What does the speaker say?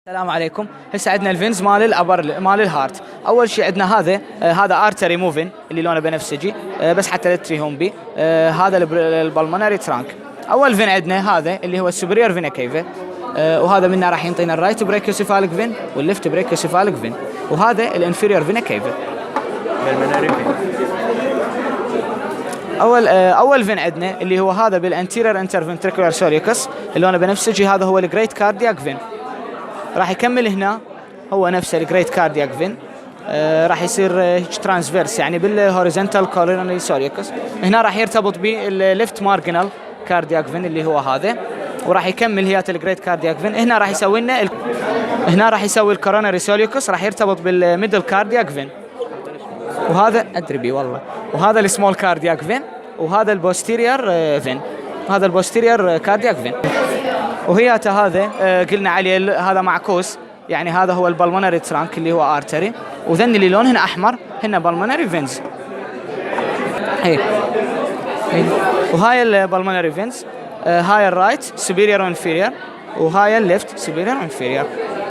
السلام عليكم. هسه عندنا الفينز مال الابر مال الهارت. اول شيء عندنا هذا ارتري موفن اللي لونه بنفسجي، بس حتى لا تريهم بي. هذا البلمونري ترانك. اول فين عندنا هذا اللي هو السوبريور فينا كيفا، وهذا منه راح ينطينا الرايت بريكيوسيفاليك فين والليفت بريكيوسيفاليك فين، وهذا الانفيريور فينا كيفا. اول فين عندنا اللي هو هذا بالانتيريور انترفنتريكولار سوريكس اللي لونه بنفسجي، هذا هو الجريت كاردياك فين. راح يكمل هنا هو نفسه الجريت كاردياك فين، راح يصير هيك ترانسفيرس يعني بالهوريزونتال كورونري سوريكس. هنا راح يرتبط بالليفت مارجنال كاردياك فين اللي هو هذا، وراح يكمل هيات الجريت كاردياك فين. هنا راح يسوي لنا هنا راح يسوي الكورونري سوريكس، راح يرتبط بالميدل كاردياك فين، وهذا ادري بي والله، وهذا السمول كاردياك فين، وهذا البوستيريور فين، هذا البوستيريور كاردياك فين. وهياته هذا قلنا عليه هذا معكوس، يعني هذا هو البلمونري ترانك اللي هو ارتري، وذن اللي لونهن احمر هن بلمونري فينز. هي وهاي البلمونري فينز، هاي الرايت سوبيريور وانفيريور، وهاي الليفت سوبيريور وانفيريور.